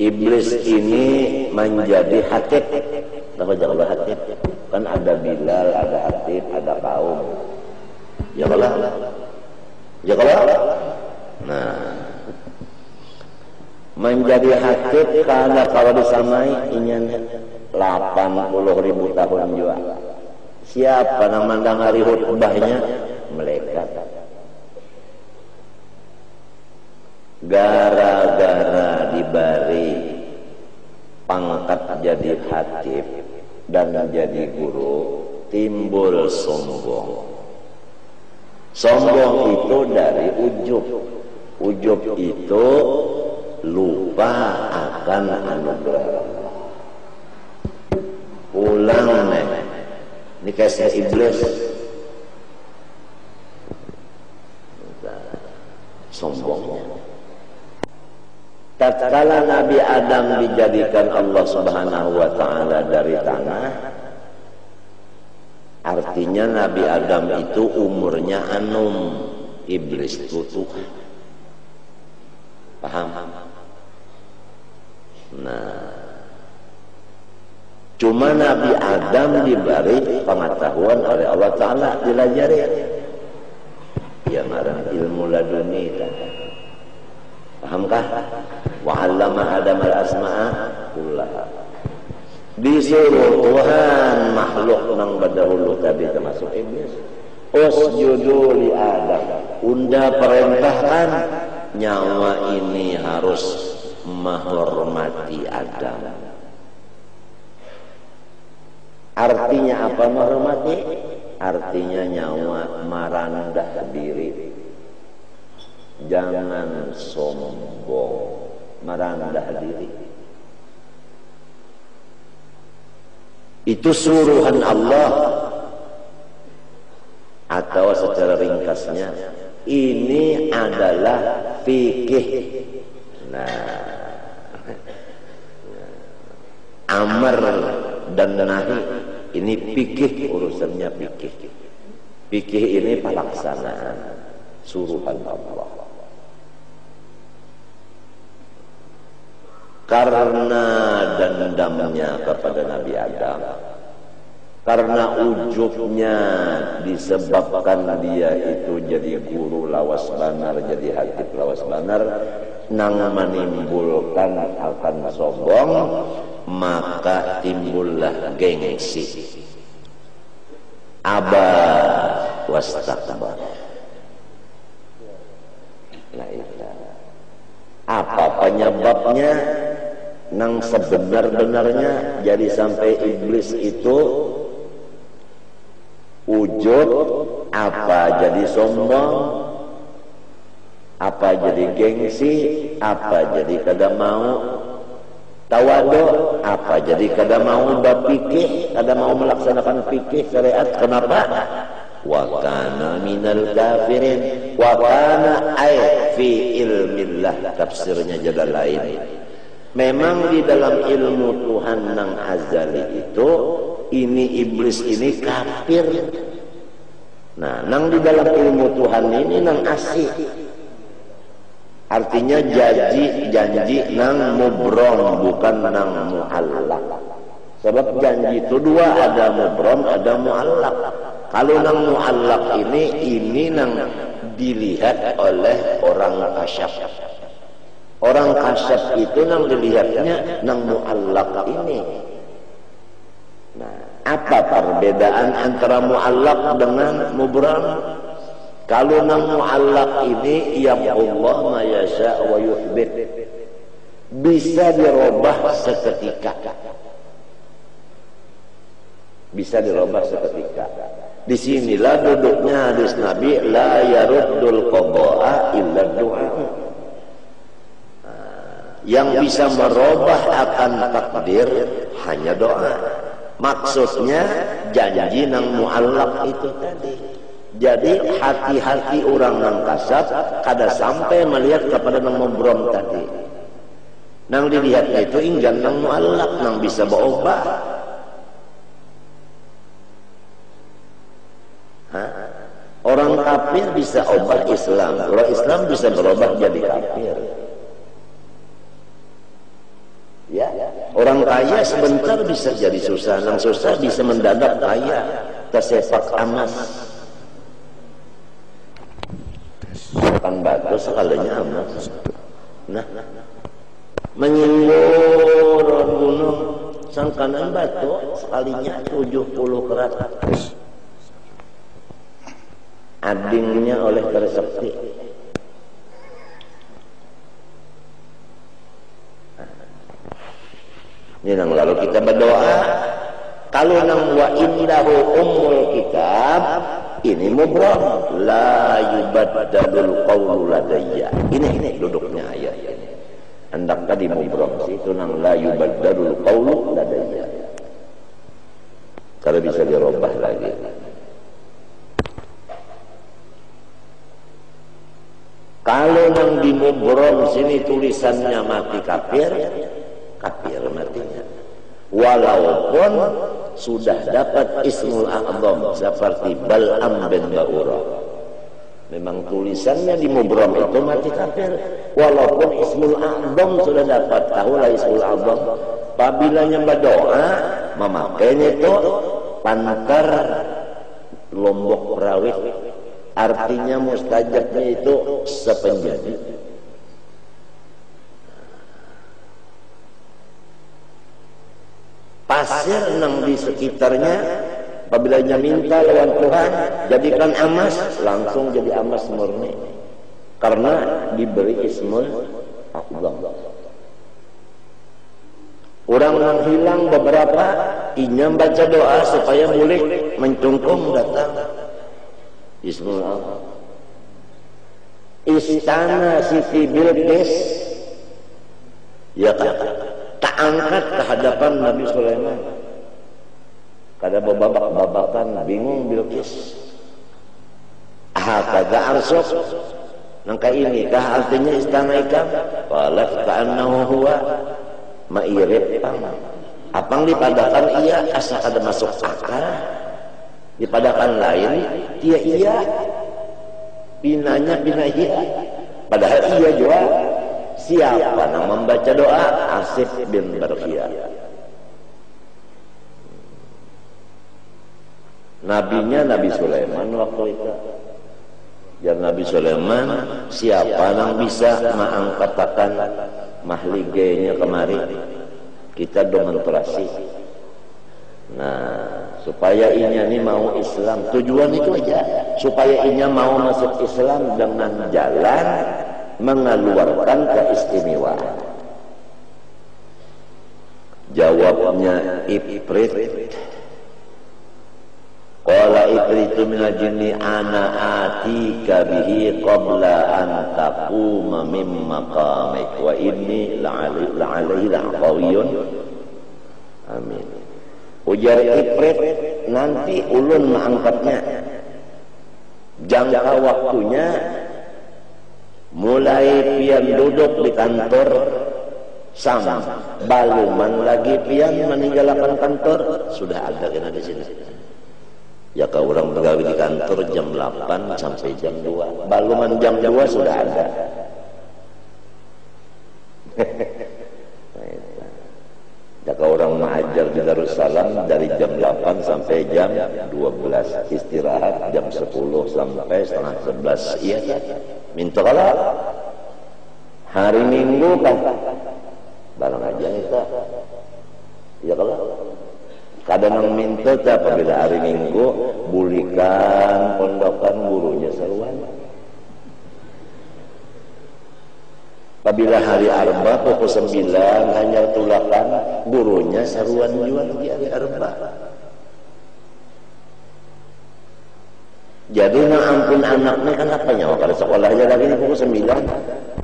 iblis ini menjadi hatib. Apa jawaban hatib? Kan ada Bilal, ada hatib, ada kaum. Ya kalau? Ya kalau? Nah, menjadi hatib karena kalau disamai ingin 80.000 tahun juga. Siapa yang mandang hari khutbahnya? Malaikat. Gara-gara diberi pangkat jadi hatib dan jadi guru, timbul sombong. Sombong itu dari ujub. Ujub itu lupa akan anugerah Allah. Ulang nih, ini kasih iblis. Sombongnya. Tatkala Nabi Adam dijadikan Allah Subhanahu wa Ta'ala dari tanah, artinya Nabi Adam itu umurnya anum, iblis tutup. Paham? Nah, cuma Nabi Adam diberi pengetahuan oleh Allah Ta'ala, dilajari. Ya marah ilmu laduni. Pahamkah? Wa 'allama Adam al-asma'a kullaha. Disuruh Tuhan makhluk nang berdahulu tadi termasuk iblis, usjudu li Adam. Unda perintahkan nyawa ini harus menghormati Adam. Artinya apa menghormati? Artinya nyawa merendah diri. Jangan sombong, merendah diri. Itu suruhan Allah. Atau secara ringkasnya, ini adalah fikih. Nah, amar dan nahi ini fikih, urusannya fikih. Fikih ini pelaksanaan suruhan Allah. Karena dendamnya kepada Nabi Adam, karena ujubnya disebabkan dia itu jadi guru lawas banar, jadi hatib lawas banar, nang menimbulkan akan sombong, maka timbullah gengsi. Aba wastakbar. Apa penyebabnya? Nang sebenar-benarnya jadi sampai iblis itu ujub, apa jadi sombong, apa jadi gengsi, apa jadi kada mau tawadu, apa jadi kada mau berfikih, kada mau melaksanakan fikih syariat. Kenapa? Wa kana minal kafirin, wa kana ay fi ilmillah. Tafsirnya jadi lain. Memang di dalam ilmu Tuhan nang azali itu, ini iblis ini kafir. Nah, nang di dalam ilmu Tuhan ini nang asih. Artinya janji nang mubrom, bukan nang mu'allaq. Sebab janji itu dua, ada mubrom, ada mu'allaq. Kalau nang mu'allaq ini nang dilihat oleh orang kasyaf. Orang kasyaf itu nang dilihatnya nang mu'allaq ini. Nah, apa perbedaan antara mu'allaq dengan mubram? Kalau nang mu'allaq ini, ya Allah ma yasha wa yuthbit, bisa dirubah seketika. Bisa dirubah seketika. Disinilah duduknya hadis Nabi, la yaruddul qada'a illa du'a. Yang bisa merubah akan takdir hanya doa. Maksudnya janji nang mu'allaq itu tadi. Jadi hati-hati orang nang kasat kada sampai melihat kepada nang mubrom tadi. Nang dilihatnya itu inggan nang mu'allaq, nang bisa berubah. Orang kafir bisa ubah Islam, orang Islam bisa berubah jadi kafir. bisa jadi susah, nang susah bisa mendadak kaya, tersepak amas. Kan batu sekalinya amas. Nah, menyinggol gunung sangkanan batu sekalinya 70 kerat. Adingnya oleh Trisakti. Ini nang lalu kita berdoa. Kalau nang wa indahu ummul kitab, ini mubram, la yubaddalul qawlu ladayya. Ini duduknya ayat ini. Hendak tadi mubram sih itu nang la yubaddalul qawlu ladayya. Kalau bisa dirubah lagi. Kalau nang di mubram sini tulisannya mati kafir, kafir matinya. Walaupun sudah dapat ismul a'zam seperti Bal'am bin Ba'urah. Memang tulisannya di mubram itu mati kafir. Walaupun ismul a'zam sudah dapat, tahulah ismul a'zam. Apabila berdoa memakainya itu pantar lombok perawit. Artinya mustajabnya itu sepenjadi. Pasir nang di sekitarnya apabila minta lawan Tuhan jadikan emas, langsung jadi emas murni karena diberi ismul a'zam. Orang yang hilang beberapa inya baca doa supaya boleh mencungkung datang ismul a'zam. Istana Siti Bilqis ya tak angkat ke hadapan Nabi Sulaiman. Kada babak-babakan bingung Bilqis. Hakadha arsuk. Nangka ini kah artinya istana ikan? Qalat ka'annahu huwa ma'irib. Apang dipadakan iya asa kada masuk akal. Dipadakan lain dia iya. Pinanya pina iya. Padahal iya juga. Siapa yang membaca doa? Asif bin Barkhiyah. Nabinya Nabi Sulaiman waktu itu. Dan Nabi Sulaiman siapa yang bisa mengangkatakan mahligenya kemari? Kita demonstrasi. Nah, supaya inya ini mau Islam. Tujuan itu aja. Supaya inya mau masuk Islam dengan jalan mengeluarkan keistimewaan. Jawabnya Ifrit. Qala ifritu minal jinni ana atika bihi qabla an taquma min maqamik wa inni la'alaihi la'qawiyyun. Amin. Ujar Ifrit, nanti ulun mengangkatnya. Jangka waktunya mulai pian duduk di kantor sama baluman lagi pian meninggalkan kantor sudah ada kena di sini. Ya kalau orang pegawai di kantor jam 8 sampai jam 2, baluman jam 2 sudah ada. Ya kalau orang mengajar di Darussalam dari jam 8 sampai jam 12, istirahat jam 10 sampai setengah 11. Iya kan? Minta kalau hari Minggu kan barang aja kita. Ya kalau kadang minta apabila hari Minggu bulikan pondokan gurunya seruan. Apabila hari Arba pukul 9 hanya tulakan gurunya seruan jual di hari Arba. Jadi nak ampun anaknya kan apanya? Kalau sekolahnya lagi ini pukul 9,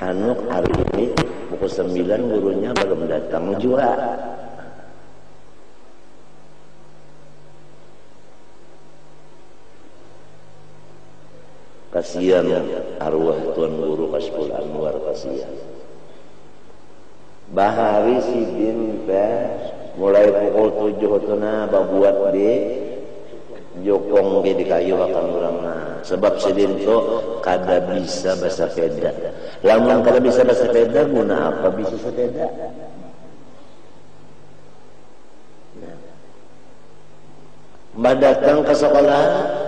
anak hari ini pukul 9 gurunya belum datang juga. Kasihan arwah tuan guru Kashful Anwar, kasihan. Bahari sidin mulai pukul 7 tuna babuat di jokong di kayu akan urangna. Sebab sidin tu kada bisa bahasa peda. Lamun kada bisa bahasa peda guna apa bisa sepeda? Mbah datang ke sekolah,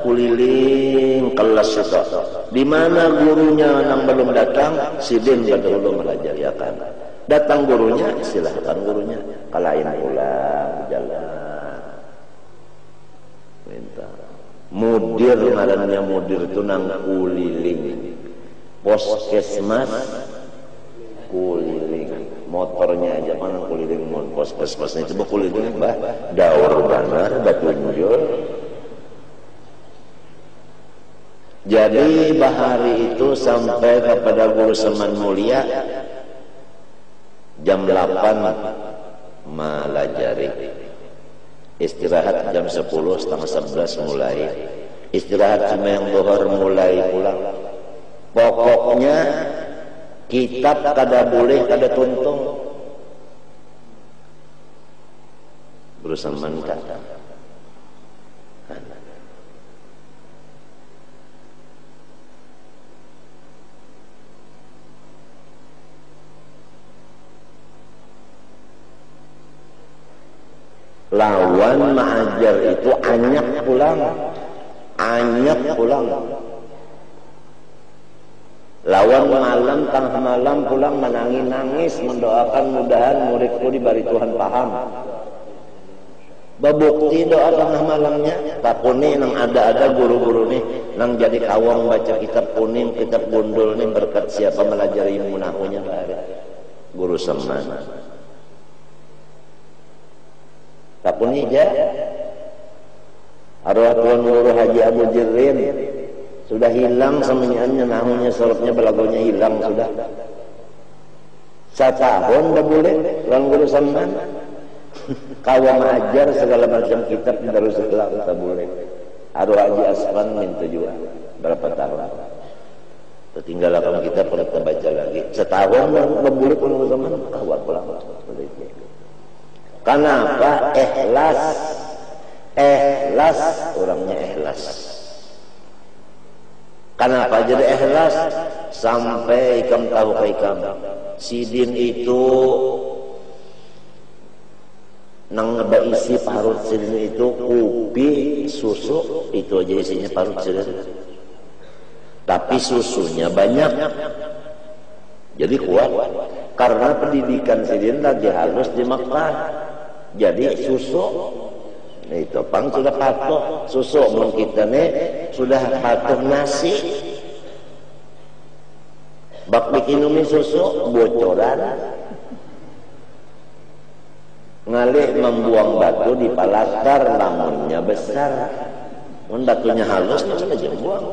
kuliling kelas itu. Di mana gurunya yang belum datang, sidin dulu melajariakan. Datang gurunya, silahkan gurunya. Kalain pulang jalan. Minta. Mudir ngarannya mudir itu nang kuliling. Poskesmas kuliling. Motornya aja mana kuliling poskesmasnya coba kuliling bah daur banar batunjul. Jadi bahari itu sampai kepada guru Seman Mulia jam 8 melajari, istirahat jam 10 setengah 11 mulai istirahat sembahyang zuhur mulai pulang. Pokoknya kitab kada boleh kada tuntung berusaha mantap. Lawan mengajar itu anyak pulang. Lawan malam tengah malam pulang menangis mendoakan mudahan muridku diberi Tuhan paham. Babukti doa tengah malamnya takuni nang ada guru-guru nih nang jadi kawang baca kitab kuning kitab gundul nih berkat siapa melajari ilmu nahunya bahari guru Seman. Takuni aja arwah Tuan Guru Haji Abu Jirrin sudah hilang semenyaannya nahunya sorobnya belagonya hilang sudah. Setahun dah boleh Tuan Guru Seman kawam ajar segala macam kitab di Darussalam tak boleh. Arwah Haji Asman minta juga berapa tahun tertinggal akan kita perlu baca lagi setahun dah boleh Tuan Guru Seman kawat pulang. Kenapa? Ikhlas orangnya ikhlas. Kenapa jadi ikhlas? Sampai ikam tahu ke ikam sidin itu nang isi parut sidin itu kopi susu itu aja isinya parut sidin. Tapi susunya banyak. Jadi kuat karena pendidikan sidin lagi halus di Makkah. Jadi susu itu pang sudah patuh susu mun kita nih sudah patuh nasi bak bikin minum susu bocoran ngalih membuang batu di palastar lamunnya besar mun batunya halus sudah buang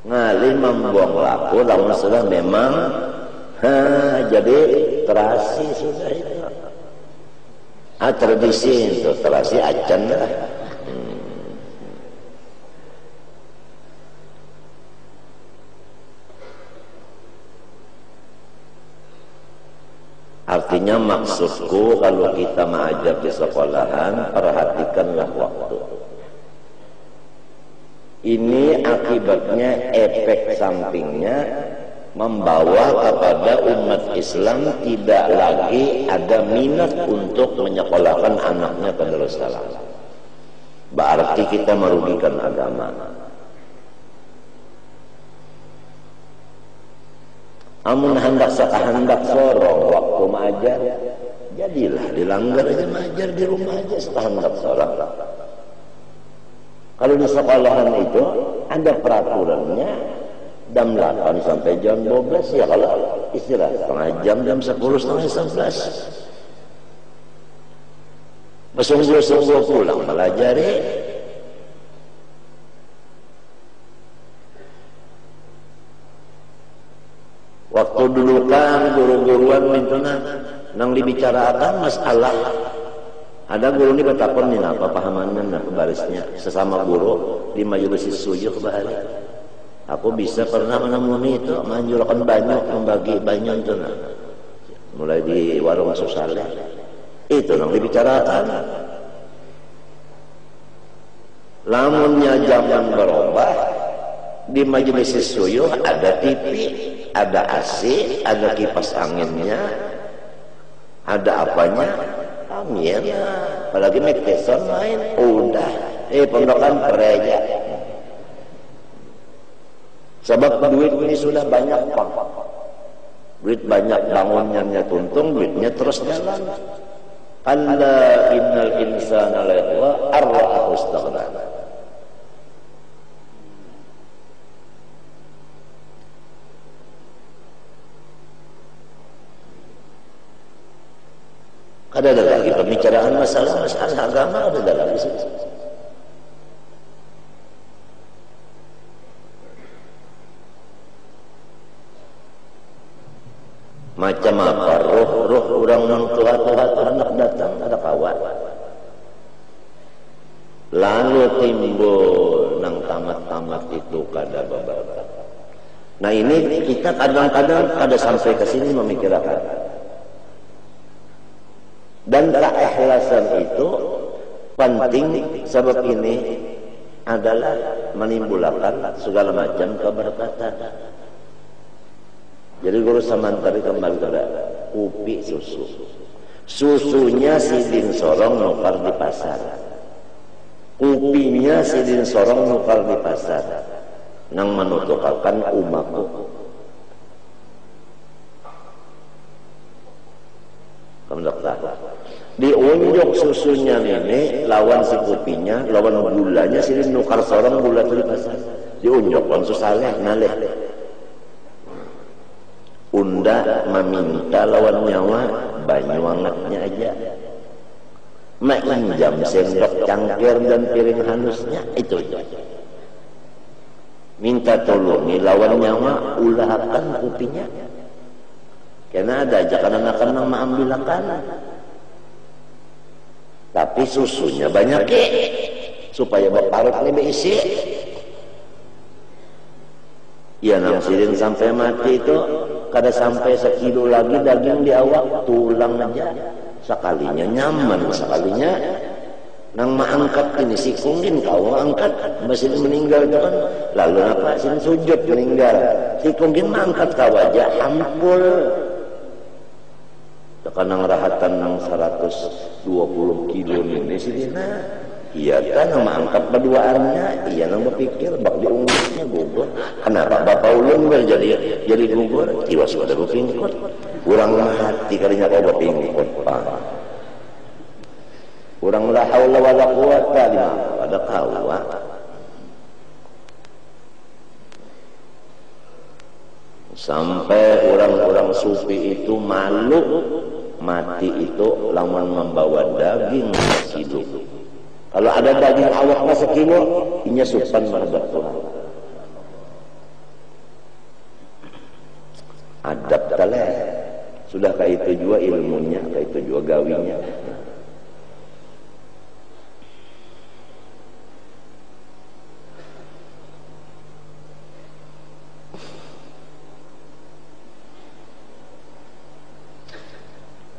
ngalih membuang laku lamun sudah memang jadi terasi sudah itu. Tradisi itu terasi acan lah. Artinya maksudku kalau kita mengajar di sekolahan perhatikanlah waktu. Ini akibatnya efek sampingnya membawa kepada umat Islam tidak lagi ada minat untuk menyekolahkan anaknya ke Darussalam. Berarti kita merugikan agama. Amun hendak sekahendak sorong waktu mengajar, jadilah dilanggar aja mengajar di rumah aja sekahendak sorong. Kalau di sekolahan itu ada peraturannya. Jam 8 sampai jam 12 ya kalau istirahat setengah jam 10 setengah 11 bersungguh-sungguh pulang melajari. Waktu dulu kan guru-guruan mintuna nang dibicarakan masalah ada guru ini bertakon nih apa pahamannya nah barisnya sesama guru di majelis suyuh bahari. Aku bisa pernah menemui itu menjulurkan banyak membagi banyak itu nah. Mulai di warung Susale itu nang dibicarakan. Lamunnya zaman berubah di majelis suyuh ada TV, ada AC, ada kipas anginnya, ada apanya. ya, apalagi Mekteson main, udah, pondokan gereja. Sebab duit ini sudah banyak Pak. Duit banyak, bangunannya tuntung, duitnya terus jalan. Alla innal insana la yatgha ar-ra'ahu istaghna. Ada lagi pembicaraan masalah agama, ada lagi sih. Macam apa roh orang nang tua anak datang ada kawan. Lalu timbul nang tamat itu kada beberapa. Nah ini kita kadang-kadang ada sampai ke sini memikirkan. Dan keikhlasan itu penting, sebab ini adalah menimbulkan segala macam keberkatan. Jadi guru samantari kembali kepada kopi susu. Susunya sidin sorong nukar di pasar. Kopinya sidin sorong nukar di pasar. Nang menutukakan umaku. Kamu tahu? Diunjuk susunya ini lawan si kopinya, lawan gulanya sidin nukar sorong gula di pasar. Diunjuk langsung saleh naleh. Unda meminta lawan nyawa banyu hangatnya aja, mainjam sendok cangkir dan piring hanusnya itu. Minta tolongi lawan nyawa ulahkan kopinya, karena ada ajakan anak-anak nama ambilakan, tapi susunya banyak supaya berparut lebih isi. Ya namsirin sampai mati itu kada sampai sekilo lagi daging di awak, tulang aja sekalinya nyaman, sekalinya nang maangkat ini si kungin kau angkat masih meninggal itu kan, lalu apa sin sujud meninggal si kungin maangkat kau aja ampul tekan nang rahatan nang 120 kilo ini si dina. Iya kan nang maangkat berduaannya, iya nang berpikir bak diungkitnya gugur. Kenapa bapak ulun jadi gugur? Tiwas pada berpingkot. Kurang mati kalinya kau berpingkot Pak. Kurang la haula wala quwata illa pada kawa. Sampai orang-orang sufi itu malu mati itu lamun membawa daging hidup. Kalau ada daging awaknya sekilo, inya supan marga Tuhan. Adab taleh. Sudah kayak itu juga ilmunya, kayak itu juga gawinya.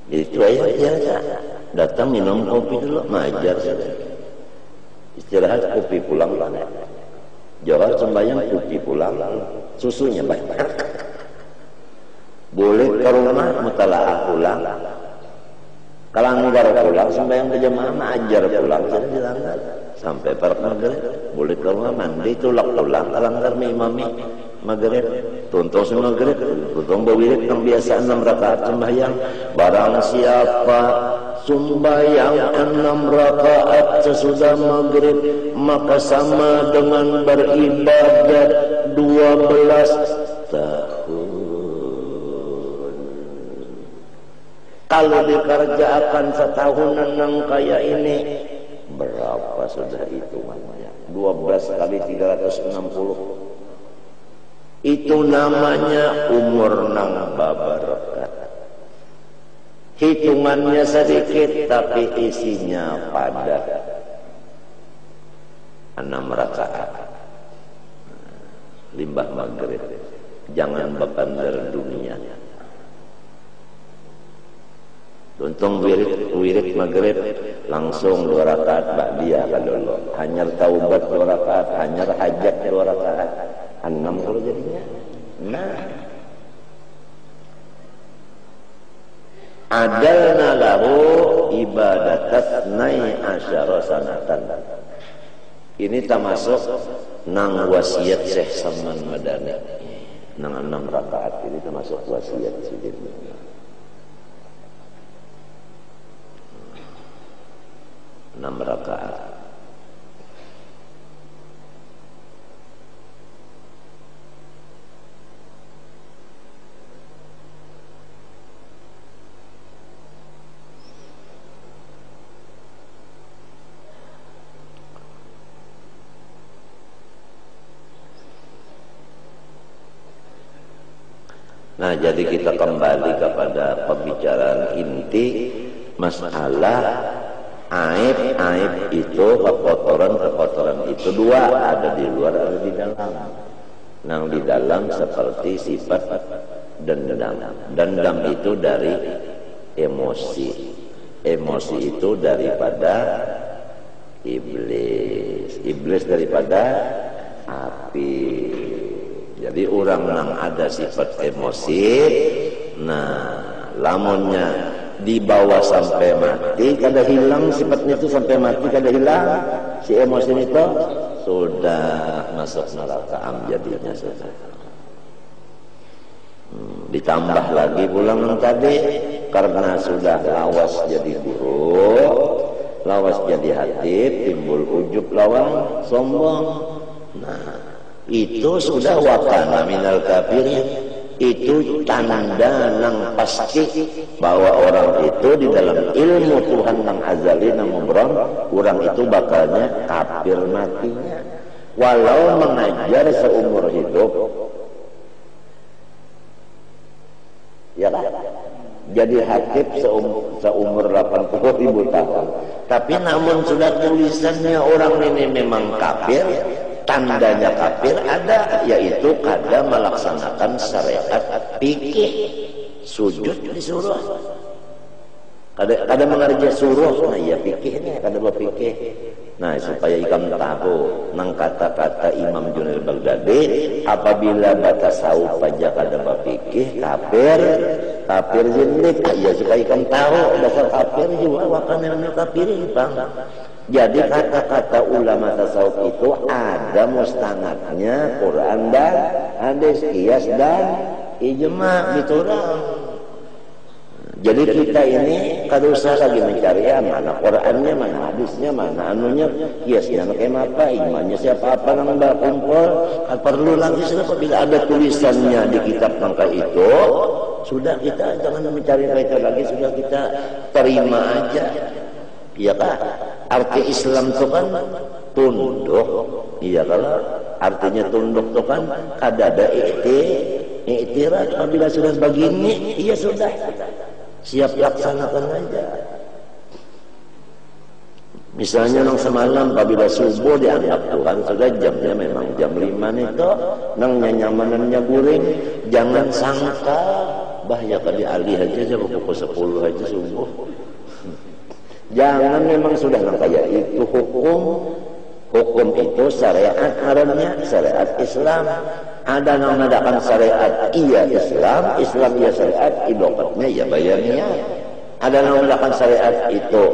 Jadi itu aja. Datang minum kopi dulu, majar saja. Istirahat kopi pulang lah. Jawab sembahyang kopi pulang, susunya banyak. Boleh ke rumah mutalaah pulang. Kalanggar pulang sembahyang berjamaah, ajar pulang jadi dilanggar sampai park maghrib. Boleh ke rumah mandi tulak pulang, kalanggar imami maghrib. Tuntung semua maghrib, tuntung bawirid yang biasa 6 rakaat sembahyang. Barang siapa sembahyang 6 rakaat sesudah maghrib, maka sama dengan beribadat 12 tahun. Kalau dikerjakan setahunan yang kayak ini, berapa sudah hitungannya? 12 kali 360. Itu namanya umur nang babarokah. Hitungannya sedikit tapi isinya padat. 6 rakaat. Limbah maghrib. Jangan bepander dunia. Untung wirid maghrib langsung 2 rakaat ba'diyah kalau hanyar taubat 2 rakaat, hanyar hajat 2 rakaat. 6 kalau jadinya. Nah, adalna lahu tatnai asyara sanatan. Ini termasuk nang wasiat Syekh Salman Madani. Nang 6 rakaat ini termasuk wasiat Syekh. 6 rakaat. Nah, jadi kita kembali kepada pembicaraan inti masalah aib itu, kekotoran itu dua, ada di luar, ada di dalam. Nang di dalam seperti sifat dendam. Dendam itu dari emosi. Emosi itu daripada iblis. Iblis daripada api. Jadi orang yang ada sifat emosi, nah lamunnya dibawa sampai mati, kada hilang sifatnya itu sampai mati, kada hilang si emosi itu, sudah masuk neraka jadinya sudah. Ditambah lagi pulang yang tadi, karena sudah lawas jadi guru, lawas jadi hatib, timbul ujub lawang, sombong. Nah, itu sudah wakana minal kafirin. Itu tanda nang pasti bahwa orang itu di dalam ilmu Tuhan nang azali nang mubrom, orang itu bakalnya kafir matinya walau mengajar seumur hidup. Ya kan? Jadi hatib seumur 80.000 tahun. Tapi namun sudah tulisannya orang ini memang kafir. Tandanya kafir ada, yaitu kada melaksanakan syariat fikih, sujud disuruh, kada mengerja suruh. Nah ya fikih ini kada berfikih. Nah supaya ikam tahu nang kata-kata Imam Junaid Baghdadi, apabila batasawuf aja kada berfikih kafir zindik. Ya supaya ikam tahu dasar kafir juga wakana min kafirin bang. Jadi kata-kata ulama tasawuf itu ada mustanadnya Quran dan hadis, qiyas dan ijma' gitu orang. Jadi kita ini kada usah lagi mencari mana Qurannya, mana hadisnya, mana anunya, qiyasnya kayak apa, ijma'nya siapa apa nang berkumpul. Kan perlu lagi sudah bila ada tulisannya di kitab nangka itu, sudah kita jangan mencari itu lagi, sudah kita terima aja. Iya kan? Arti Islam itu kan tunduk. Iya kalau artinya tunduk itu kan kada ada iktirat. Apabila sudah begini, iya sudah siap laksanakan aja. Misalnya nang semalam apabila subuh dianggap Tuhan sudah jamnya memang jam 5 itu nang nyamanannya guring, jangan sangka bahaya kali alih aja jam pukul 10 aja subuh. Jangan memang sudah kayak itu hukum itu syariat arabnya syariat Islam. Ada yang mengadakan syariat iya Islam iya syariat, idokatnya ya bayarnya. Ada yang mengadakan syariat itu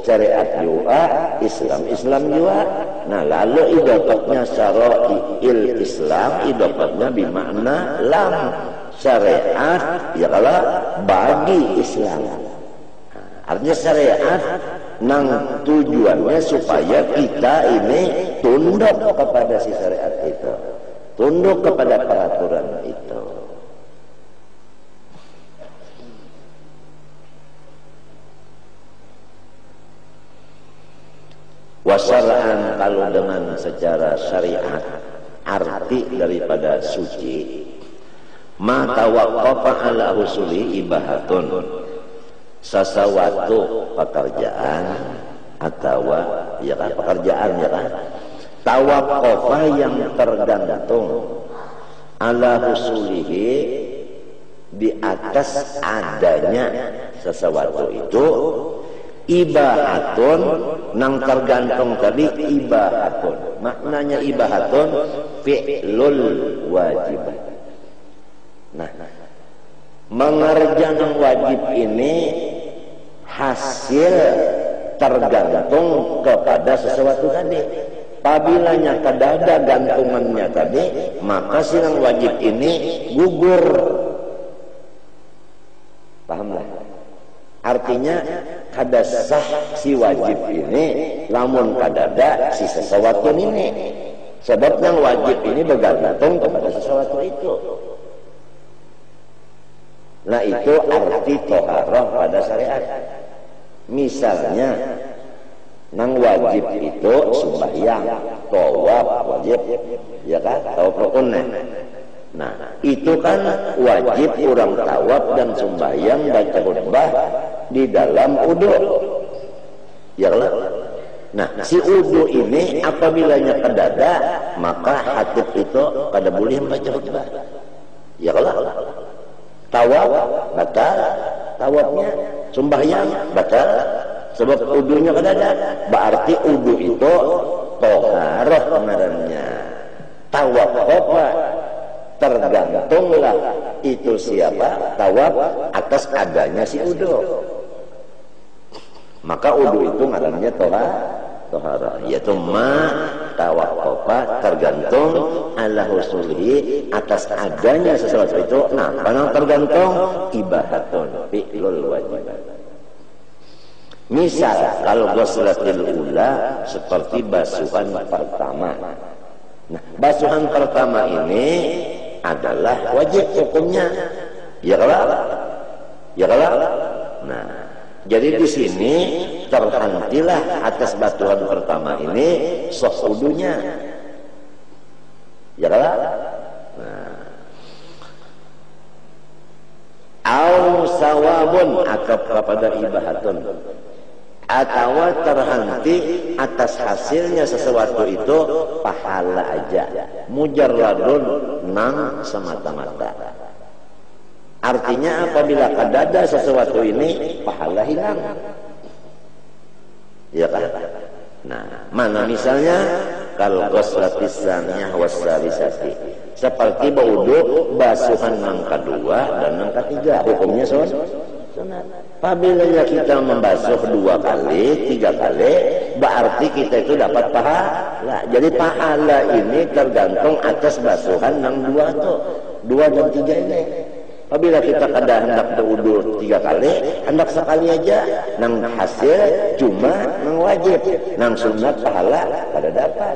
syariat juga Islam juga. Nah lalu idokatnya syara'il Islam, idokatnya bimakna lam syariat ya kalau bagi Islam. Artinya syariat nang tujuannya supaya kita ini tunduk kepada si syariat itu, tunduk kepada peraturan itu. Wasyar'an kalau dengan secara syariat, arti daripada suci, ma tawaqqafa ala husuli ibahatun, sesuatu pekerjaan atau ya kan pekerjaan ya kan tawaqqafa yang tergantung ala husulihi di atas adanya sesuatu itu ibahatun nang tergantung tadi ibahatun maknanya ibahatun fi'lul wajib. Nah mengerjakan wajib ini hasil tergantung kepada sesuatu tadi. Apabila kadada gantungannya tadi, maka silang wajib ini gugur. Pahamlah? Artinya kada sah si wajib ini lamun kadada si sesuatu ini. Sebab yang wajib ini bergantung kepada sesuatu itu. Nah itu arti toharoh pada syariat. Misalnya nang wajib itu sembahyang, tawaf wajib, ya kan? Tawaf rukunnya. Nah, itu kan wajib orang tawaf dan sembahyang baca khutbah di dalam wudu. Ya kan? Nah, si wudu ini apabila kedada, maka hatib itu kada boleh baca khutbah. Ya kan? Tawaf batal, tawafnya sembahyang batal. Sebab udunya kadada, berarti udu itu toharoh ngarannya. Tawaf apa? Tergantunglah itu siapa tawaf atas adanya si udu. Maka udu itu ngarannya toharoh. Yaitu ma tawaf apa tergantung ala husulihi atas adanya sesuatu itu. Nah, karena tergantung ibahatun fi'lul wajibat. Misal kalau ghuslatil ula seperti basuhan pertama. Nah, basuhan pertama ini adalah wajib hukumnya. Ya kalau? Ya kalau? Nah, jadi di sini terhentilah atas basuhan pertama ini sah wudunya. Ya kalau? Nah. Au sawabun atau kepada ibahatun, atau terhenti atas hasilnya sesuatu itu pahala aja, mujarradun nang semata-mata. Artinya apabila kadada sesuatu ini pahala hilang, ya kan? Nah, mana misalnya kalau ghuslatis tsaniyah wassalisati, seperti berwudu basuhan yang kedua dan yang ketiga, hukumnya sunat. Apabila kita membasuh 2 kali, 3 kali, berarti kita itu dapat pahala. Jadi pahala ini tergantung atas basuhan yang 2 tuh, 2 dan 3 ini. Apabila kita kada hendak berwudu 3 kali, hendak sekali aja, nang hasil cuma nang wajib, nang sunat pahala kada dapat.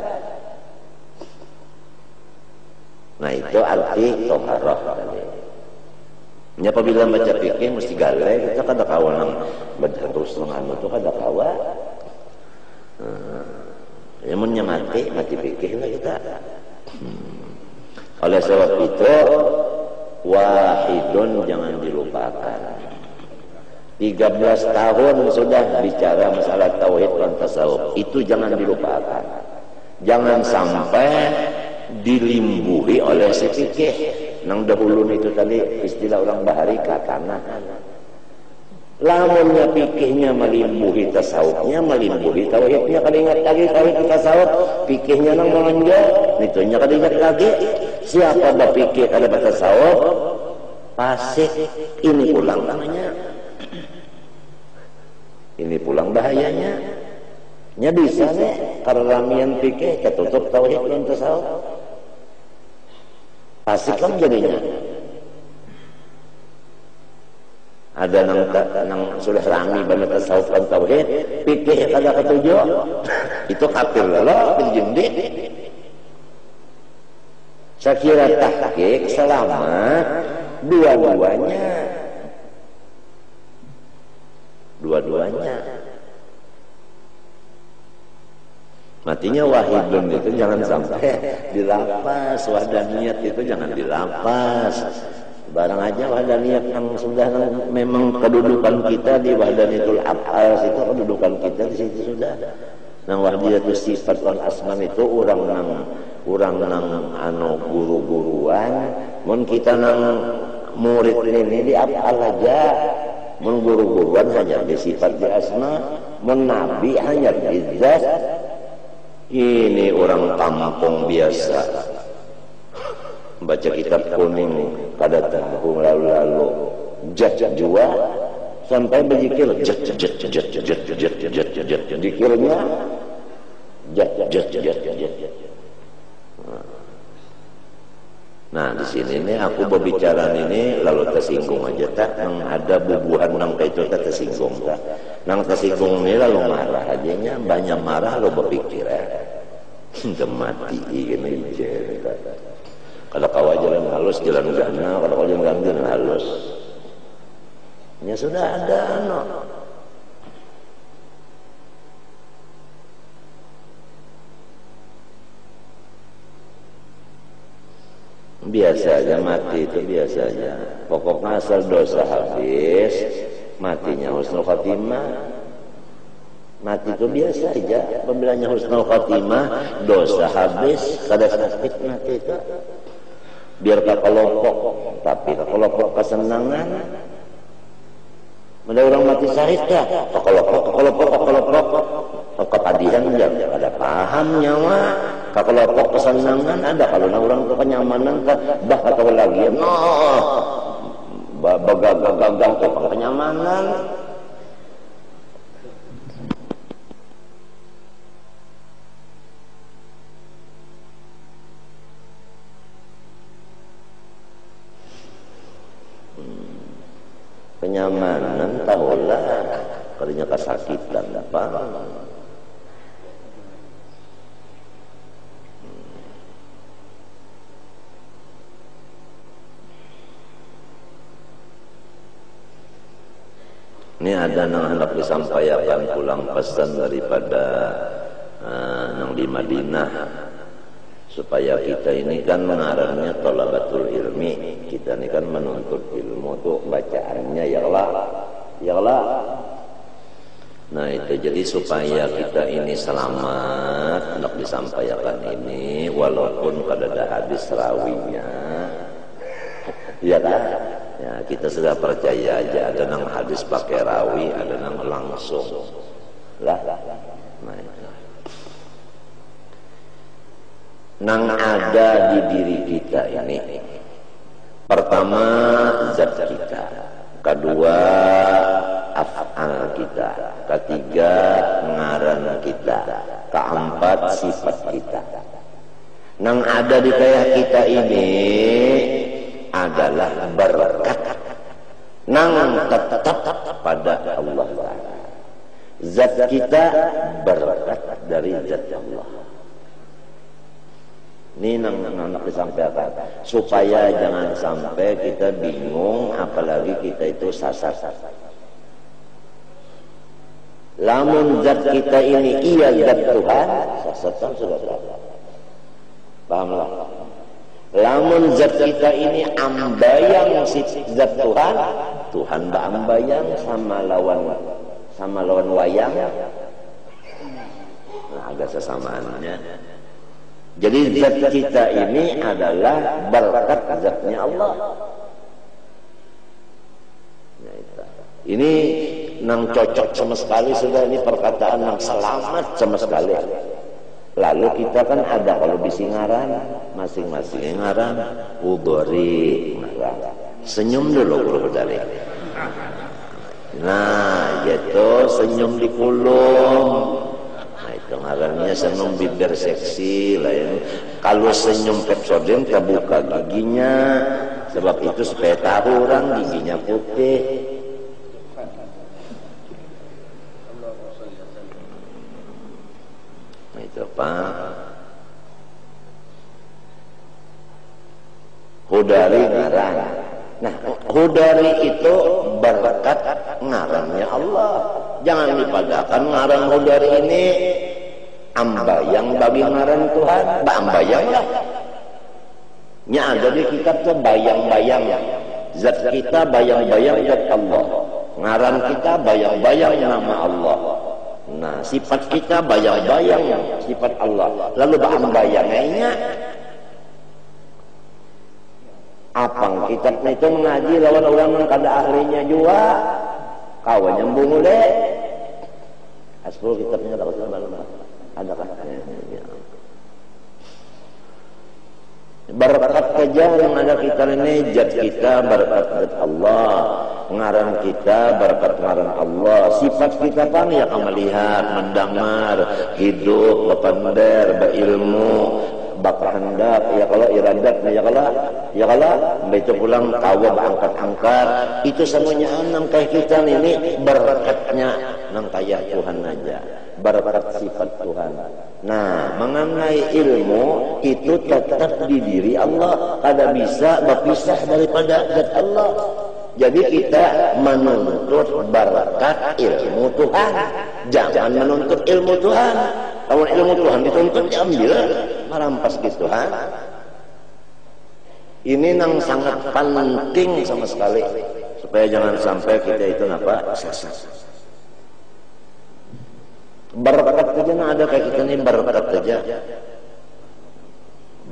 Nah itu arti toharoh tadi. Ya apabila baca fikih mesti galai, kita kada kawa nang terus nang anu tu kada kawa. Ya munnya mati fikih lah kita. Oleh sebab itu wahidun jangan dilupakan. 13 tahun sudah bicara masalah tauhid dan tasawuf. Itu jangan dilupakan. Jangan sampai dilimbuhi oleh si fikih. Nang dahulu itu tadi istilah orang bahari katana. Lamunnya fikihnya melimbuhi tasawufnya, melimbuhi tauhidnya, kada ingat lagi tauhid tasawuf, fikihnya nang menonjol, itunya kada ingat lagi. Siapa berfikih kada bertasawuf, fasik. Ini pulang namanya. Ini pulang bahayanya. Nya bisa nih karamian fikih ketutup tauhid dan tasawuf. Fasik kan jadinya. Ada nang sudah rami banget tasawuf dan tauhid, fikih kada ketujuh, itu kafir lah, penjendit. Saya kira tahqiq selamat dua-duanya. Matinya wahidun itu jangan sampai dilapas, wahdaniyat itu jangan dilapas. Barang aja wahdaniyat yang sudah memang kedudukan kita di wahdaniyatul af'al itu, kedudukan kita di situ sudah. Nang wahdiyatul sifat wal asman itu orang nang anu guru-guruan, mun kita nang murid ini di af'al aja, mun guru-guruan hanya di sifat di asma, mun nabi hanya di zat. Ini orang kampung biasa baca kitab kuning pada tahun lalu jat jua sampai berzikir jet jet jet jet jet jet jet jet jet zikirnya jet jet jet jet. Nah di sini nih aku berbicara ini lalu tersinggung aja tak nang ada bubuhan nang itu tak tersinggung tak nang tersinggung ini lalu marah aja nya banyak marah lo berpikir udah mati ini je kalau kau jalan halus jalan gana kalau kau jalan halus ya sudah ada no. Biasa aja mati itu biasa aja. Pokoknya asal dosa habis, matinya husnul khotimah. Mati itu biasa aja. Pembilangnya husnul khotimah, dosa habis, kada sakit mati itu. Biar kekelopok, tapi kekelopok kesenangan. Ada orang mati syahid ya, kekelopok. Kepadihan ya, ada paham nyawa. Kekelopok kesenangan ada, kalau orang ke kenyamanan bah atau lagi bagagagagag ke kenyamanan. Kenyamanan tahulah kalinya kesakitan apa. Ini ada yang hendak disampaikan pulang pesan daripada yang di Madinah supaya kita ini kan mengarangnya thalabatul ilmi, kita ini kan menuntut ilmu tuh bacaannya ya Allah. Nah itu jadi supaya kita ini selamat hendak disampaikan ini walaupun kada ada hadis rawinya ya kan. Ya, kita sudah percaya aja ada nang hadis pakai rawi, ada nang langsung. Lah. Nah, nang ada di diri kita ini. Pertama zat kita, kedua af'al kita, ketiga ngaran kita, keempat sifat kita. Nang ada di kayak kita ini adalah berkat nang tetap pada Allah Ta'ala. Zat kita berkat dari zat Allah. Ini nang disampaikan supaya jangan sampai kita bingung, apalagi kita itu sasar. Lamun zat kita ini iya zat Tuhan, sasatan sudah pahamlah. Lamun zat kita ini ambayang zat Tuhan, Tuhan ba ambayang sama lawan wayang. Nah, agak sesamaannya. Jadi zat kita ini adalah berkat zatnya Allah. Nah, ini nang cocok sama sekali sudah, ini perkataan nang selamat sama sekali. Lalu kita kan ada kalau bisi ngaran, masing-masing ngaran udhari ngaran. Senyum dulu bro dari. Nah, gitu senyum di kulung. Nah, itu ngarannya senyum bibir seksi lah ya. Kalau senyum Pepsodent terbuka giginya, sebab itu supaya tahu orang giginya putih. Hudari ngaran. Nah, hudari itu berkat ngarannya Allah. Jangan dipadakan ngaran hudari ini ambayang bagi ngaran Tuhan. Ambayang lah. Nya ada di kitab tuh bayang-bayang. Zat kita bayang-bayang zat Allah. Ngaran kita bayang-bayang nama Allah. Nah, sifat kita bayang-bayang sifat Allah. Lalu bayang-bayangnya apang kitab itu mengaji lawan orang yang kada ahlinya juga. Kawan nyambung deh. Aspro kitabnya ada kan? Berkat kerja yang ada kita ini zat kita berkat Allah. ngaran kita berkat ngaran Allah. Sifat kita pan ya melihat, mendengar, hidup, bepender, berilmu, bakhandak, ya kalau iradat, ya kalau itu pulang tawa angkat-angkat, itu semuanya nang kayak kita ini berkatnya nang kayak Tuhan aja, berkat sifat Tuhan. Nah, mengenai ilmu itu tetap di diri Allah, kada bisa berpisah daripada zat Allah. Jadi kita menuntut berkat ilmu Tuhan, jangan menuntut ilmu Tuhan. Kalau ilmu Tuhan dituntut diambil, merampas ke Tuhan. Ini yang sangat penting sama sekali, supaya jangan sampai kita itu apa sesat. Berkat saja nah ada kayak kita ini berkat saja,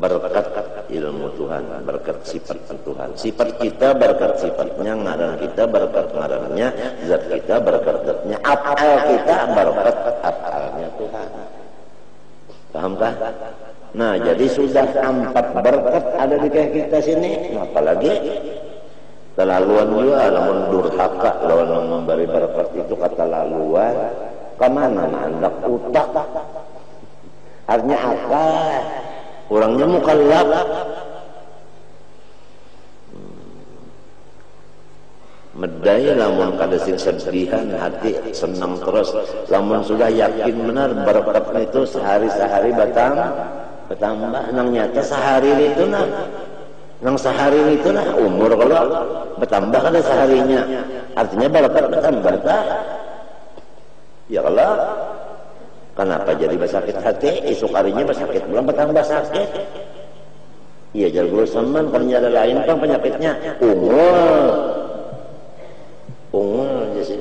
berkat ilmu Tuhan, berkat sifat Tuhan. Sifat kita berkat sifatnya, ngaran kita berkat ngarannya, zat kita berkat zatnya, afal kita berkat afalnya Tuhan. Pahamkah? Nah, jadi sudah 4 berkat ada di kayak kita sini, apalagi terlaluan juga, namun durhaka lawan memberi berkat itu kata laluan. Kemana hendak utak, artinya akal, orangnya mukallaf. Medai lamun kada sing sedihan hati senang terus, lamun sudah yakin benar berkat itu sehari-sehari bertambah, nang nyata sehari itu nang sehari itu umur kalau bertambah kada seharinya, artinya berkat bertambah tak? Ya Allah, kenapa jadi bersakit hati? Esok harinya bersakit, belum bertambah sakit. Iya, jadi guru semen, kan ada lain kan penyakitnya ungul aja sih.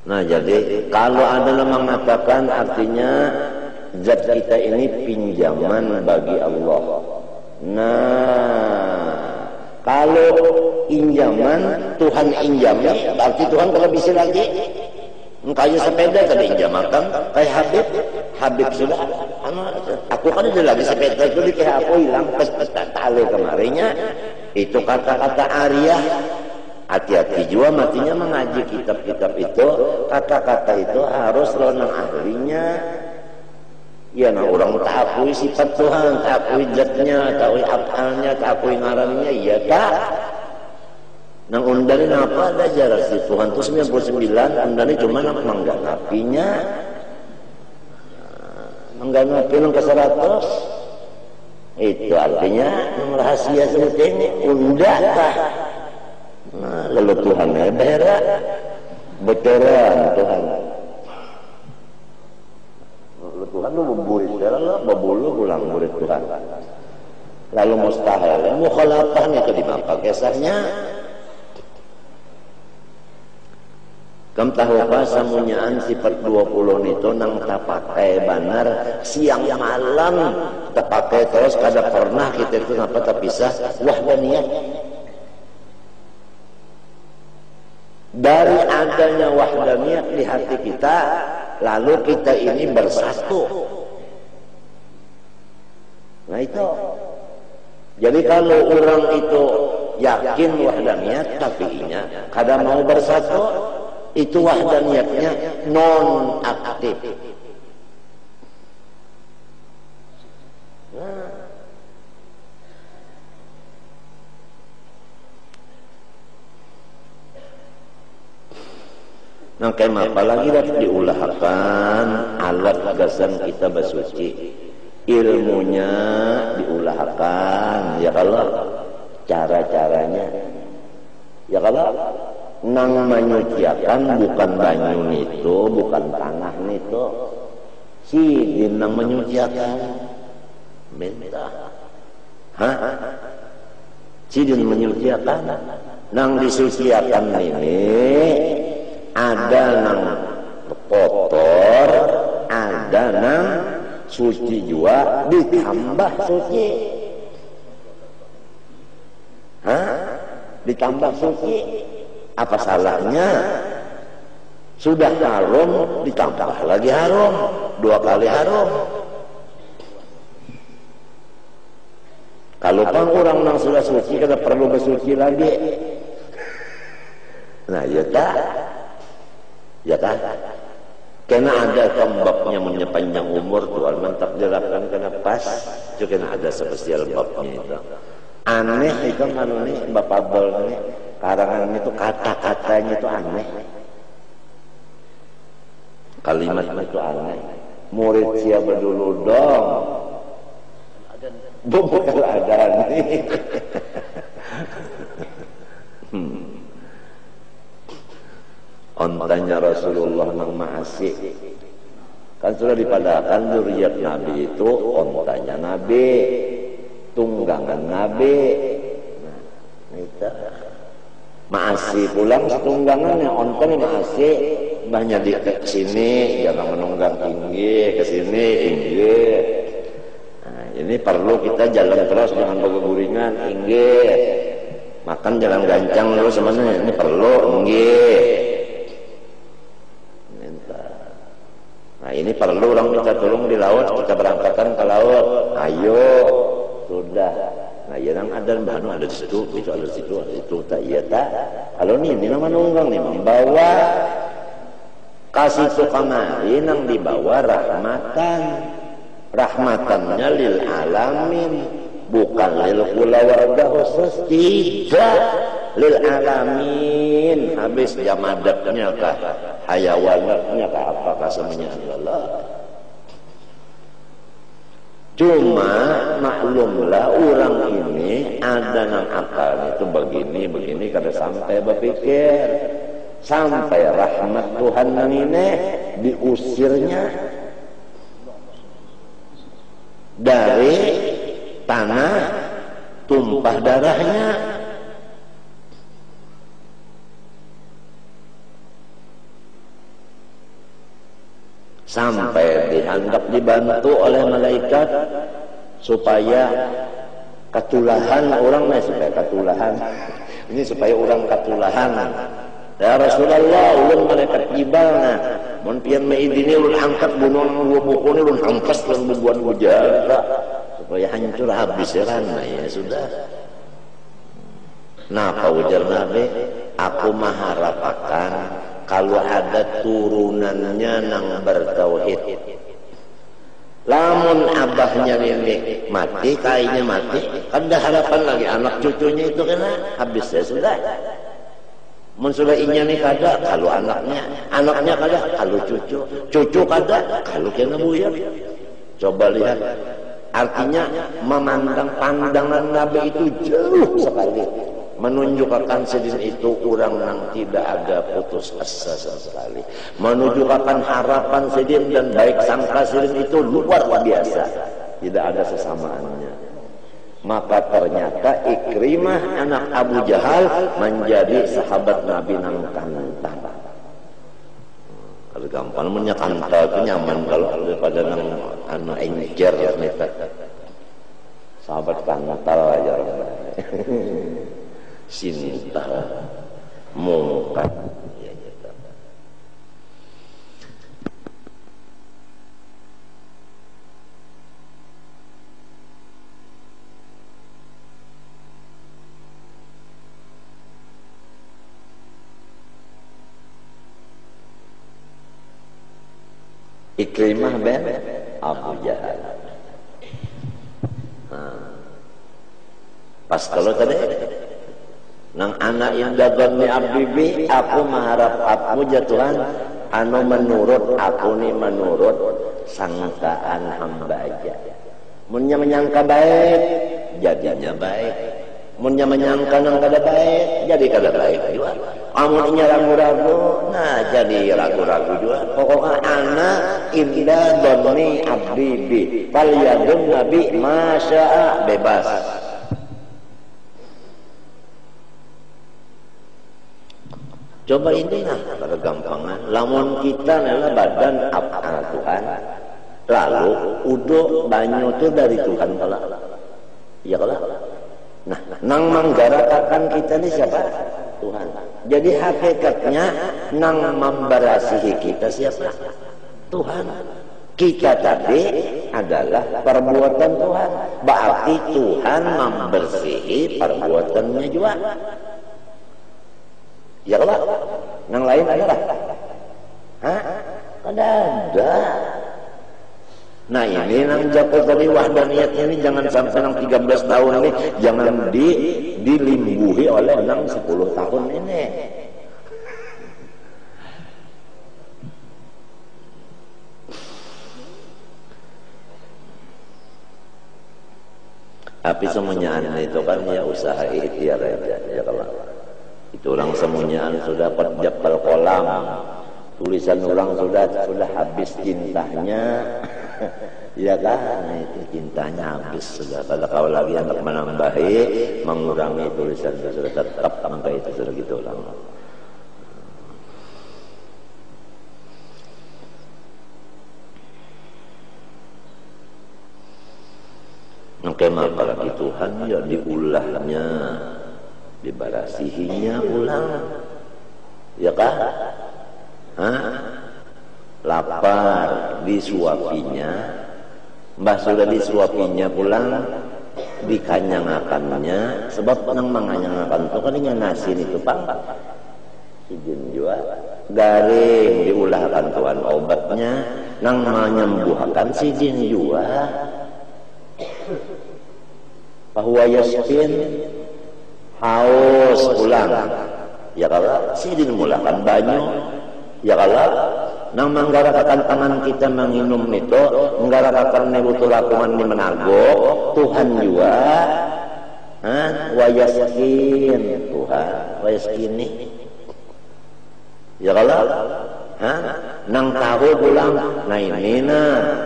Nah, jadi kalau ada yang mengatakan artinya zat kita ini pinjaman bagi Allah. Nah, kalau injaman Tuhan injami, berarti Tuhan kalau bisa lagi. Kayak sepeda kada injamakan, kayak Habib sudah. Aku kan ada lagi sepeda itu di kayak aku hilang pas tali kemarinnya. Itu kata-kata Arya. Hati-hati juga matinya mengaji kitab-kitab itu. Kata-kata itu harus lonang ahlinya. Ya, nah orang tak akui sifat Tuhan, tak akui zatnya, tak akui afalnya, tak akui ngarannya, iya tak. Nang undani apa ada jarak si Tuhan itu 99, undani cuma mengganapinya, mengganapi nang ke 100. Itu artinya nang rahasia seperti ini undak kah? Nah, lalu Tuhannya berak, beteran Tuhan. Tuhan lu murid, lah babulu pulang murid Tuhan. Lalu mustahil, mukhalafah itu di mana kisahnya? Kamu tahu apa samunyaan sifat 20 itu nang tak pakai benar siang malam tak pakai terus kada pernah kita itu apa tak pisah wahdaniyah. Dari adanya wahdaniyah di hati kita, lalu kita ini bersatu. Nah itu. Jadi kalau orang itu yakin wahdaniyat tapi inya kada mau bersatu, itu wahdaniyatnya non aktif. Nah, kayak apalagi dapat diulahkan alat gasan kita bersuci, ilmunya diulahkan, ya kalau cara-caranya, ya kalau nang menyuciakan bukan banyu itu, bukan tanah itu, sidin nang menyuciakan, minta, sidin menyuciakan, nang disuciakan ini. Ada nang kotor, ada nang suci juga ditambah suci. Ditambah suci. Apa salahnya? Sudah haram ditambah lagi haram, 2 kali haram. Kalau Kalau kan orang yang sudah suci kada perlu bersuci lagi. Nah, ya tak? Ya kan? Karena ada kembabnya menyepanjang umur Tuhan mentakdirkan kena pas. Itu kena ada spesial babnya itu. Aneh itu kan nih Bapak Bol nih. Karangan itu kata-katanya itu aneh. Kalimatnya itu aneh. Murid siapa dulu dong? Bukan ada nih. Ontanya Rasulullah nang Ma'asi. Kan sudah dipadakan zuriat Nabi itu ontanya Nabi, tunggangan Nabi. Nah, itu Ma'asi pulang setunggangannya ontanya Ma'asi. Banyak di sini jangan menunggang tinggi, ke sini tinggi. Nah, ini perlu kita jalan terus jangan berguringan tinggi. Makan jalan gancang terus semuanya ini perlu tinggi. Nah ini perlu orang kita tolong di laut, kita berangkatkan ke laut. Ayo, sudah. Nah yang ada bahan ada di situ, itu ada di situ, ada di situ. Tak iya tak. Kalau ini nama nunggang nih membawa kasih itu kamari nang dibawa rahmatannya lil alamin, bukan lil kula warga khusus, tidak lil alamin. Habis jamadaknya kah, hayawanatnya kah, apakah semuanya Allah. Cuma maklumlah orang ini ada nang akalnya itu begini kada sampai berpikir. Sampai rahmat Tuhan nang ini diusirnya dari tanah, tumpah darahnya. Sampai dianggap dibantu oleh malaikat supaya ketulahan orang supaya ketulahan. Ini supaya orang ketulahan. Ya Rasulullah, ulun malaikat jibalna mun pian maidini ulun angkat bunuh bukune ulun hampas lan bubuan bujara supaya hancur habis ya sudah. Nah, ujar Nabi, aku mengharapkan kalau ada turunannya nang bertauhid. Lamun abahnya ini mati, kayaknya mati, ada harapan lagi anak cucunya itu kena habis ya sudah. Mun sudah inya nih kada, kalau anaknya kada, kalau cucu kada, kalau kena buyar. Coba lihat, artinya memandang pandangan Nabi itu jauh sekali, menunjukkan sedin itu orang yang tidak ada putus asa sekali, menunjukkan harapan sedin dan baik sangka sedin itu luar biasa, tidak ada sesamaannya. Maka ternyata Ikrimah anak Abu Jahal menjadi sahabat Nabi nang kantan. Kalau gampang namanya kantal itu nyaman kalau daripada nang anak enjer neta. Sahabat kantal aja. Sinta mungkat. Ikrimah ben Abu Jahal. Pas kalau tadi nang anak yang dagang ni abdi, aku mengharap aku jatuhan anu menurut aku ni menurut sangkaan hamba aja. Munnya menyangka baik, jadinya baik. Munnya menyangka nang kada baik, jadi kada baik juga. Amunnya ragu-ragu, nah jadi ragu-ragu juga. Pokoknya anak indah doni abdi bi, faliyadun nabi masya'a bebas. Coba ini nah, pada gampangan. Lamun kita adalah badan apa Tuhan, lalu udo banyu itu dari Tuhan kalau, iya kalau. Nah, nang menggarakakan kita ini siapa? Tuhan. Jadi hakikatnya nang memberasihi kita siapa? Tuhan. Kita tadi adalah perbuatan Tuhan. Berarti Tuhan membersihi perbuatannya juga. Ya kalau yang lain adalah, ada. Nah ini nang jago tadi wahdaniyatnya ini jangan sampai nang 13 tahun ini jangan dilimbuhi oleh nang 10 tahun ini. Tapi semuanya itu kan ya usaha ikhtiar aja ya kalau itu orang semuanya sudah perjabal kolam, tulisan orang sudah habis cintanya. Ya kan, itu cintanya habis sudah. Kalau lagi untuk menambahi, mengurangi tulisan itu sudah tetap sampai itu sudah gitu lah. Maka apalagi Tuhan ya diulahnya, dibarasihinya ulang, ya kan? Lapar disuapinya, mbah sudah disuapinya pulang, dikanyangakannya, sebab nang manganyangakan itu kan dengan nasi itu pak, izin juga, garing diulahkan Tuhan obatnya, nang menyembuhkan si jin juga. Bahwa yaskin haus pulang ya kalau sidin mulakan banyu ya kalau nang menggarakakan tangan kita menginum itu menggarakakan nebutu lakuman di menago Tuhan juga wa yaskin Tuhan wa yaskini ya kalau nang tahu pulang nah ini